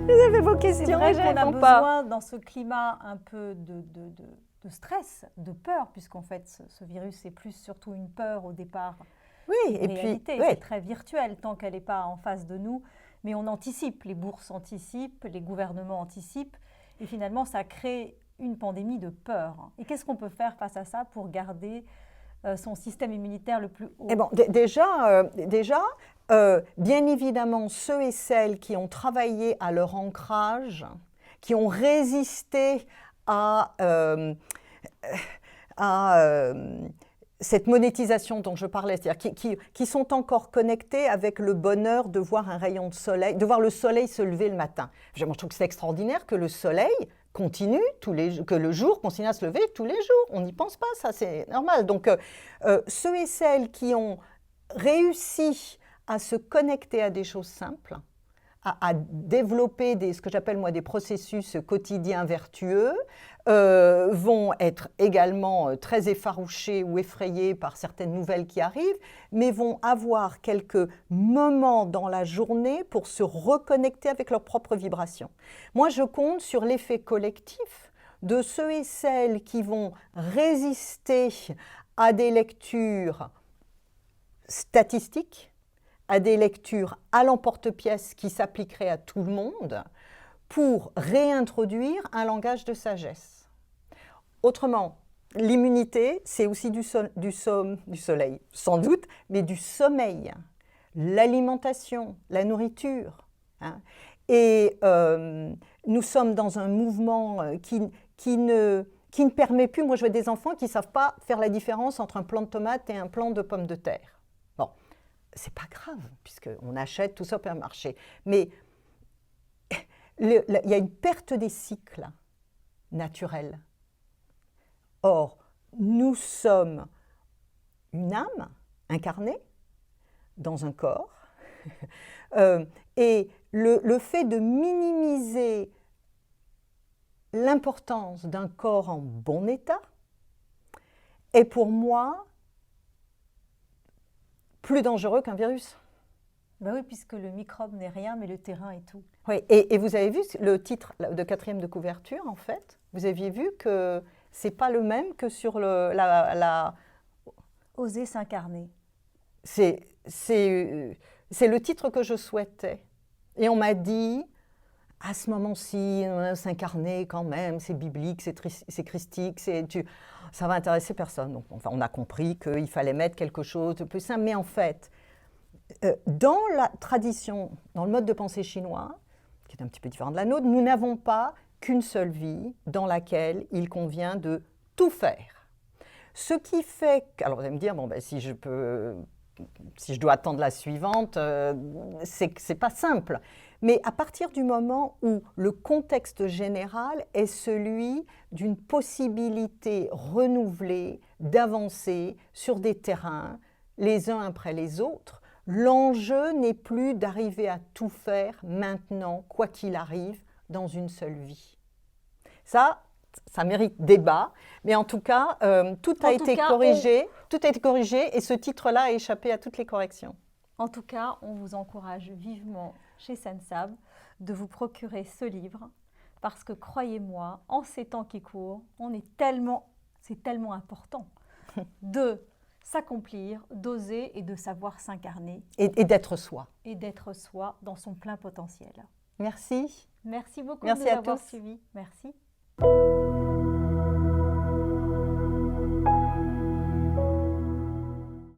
Vous avez vos questions, C'est vrai je qu'on a réponds pas. besoin, dans ce climat un peu de stress, de peur, puisqu'en fait, ce virus, c'est plus surtout une peur au départ. Oui, Une et puis, réalité, oui. c'est très virtuel tant qu'elle n'est pas en face de nous. Mais on anticipe, les bourses anticipent, les gouvernements anticipent. Et finalement, ça crée une pandémie de peur. Et qu'est-ce qu'on peut faire face à ça pour garder son système immunitaire le plus haut? Eh bon, déjà, bien évidemment, ceux et celles qui ont travaillé à leur ancrage, qui ont résisté à cette monétisation dont je parlais, c'est-à-dire qui sont encore connectés avec le bonheur de voir un rayon de soleil, de voir le soleil se lever le matin. Moi, je trouve que c'est extraordinaire que le soleil continue, que le jour continue à se lever tous les jours. On n'y pense pas, ça c'est normal. Donc, ceux et celles qui ont réussi à se connecter à des choses simples, à développer ce que j'appelle moi des processus quotidiens vertueux, vont être également très effarouchés ou effrayés par certaines nouvelles qui arrivent, mais vont avoir quelques moments dans la journée pour se reconnecter avec leurs propres vibrations. Moi, je compte sur l'effet collectif de ceux et celles qui vont résister à des lectures statistiques, à des lectures à l'emporte-pièce qui s'appliqueraient à tout le monde, pour réintroduire un langage de sagesse. Autrement, l'immunité, c'est aussi du soleil, sans doute, mais du sommeil, l'alimentation, la nourriture. Hein. Et nous sommes dans un mouvement qui ne permet plus, moi je vois des enfants qui ne savent pas faire la différence entre un plant de tomates et un plant de pommes de terre. Bon, c'est pas grave, puisqu'on achète tout ça au supermarché. Mais il y a une perte des cycles naturels. Or, nous sommes une âme incarnée dans un corps, et le fait de minimiser l'importance d'un corps en bon état est pour moi plus dangereux qu'un virus. Ben oui, puisque le microbe n'est rien, mais le terrain est tout. Oui, et vous avez vu le titre de 4e de couverture, en fait, vous aviez vu que c'est pas le même que sur Oser s'incarner. C'est le titre que je souhaitais. Et on m'a dit, à ce moment-ci, s'incarner quand même, c'est biblique, c'est christique, ça va intéresser personne. Donc, enfin, on a compris qu'il fallait mettre quelque chose de plus simple. Mais en fait, dans la tradition, dans le mode de pensée chinois, qui est un petit peu différent de la nôtre, nous n'avons pas qu'une seule vie dans laquelle il convient de tout faire. Ce qui fait que, alors vous allez me dire, bon, ben, si je dois attendre la suivante, c'est pas simple. Mais à partir du moment où le contexte général est celui d'une possibilité renouvelée d'avancer sur des terrains les uns après les autres, l'enjeu n'est plus d'arriver à tout faire maintenant, quoi qu'il arrive, dans une seule vie. Ça mérite débat, mais en tout cas, tout a été corrigé et ce titre-là a échappé à toutes les corrections. En tout cas, on vous encourage vivement chez Sensab de vous procurer ce livre parce que croyez-moi, en ces temps qui courent, c'est tellement important de s'accomplir, d'oser et de savoir s'incarner. Et d'être soi. Et d'être soi dans son plein potentiel. Merci. Merci beaucoup Merci de nous avoir tous. suivis. Merci.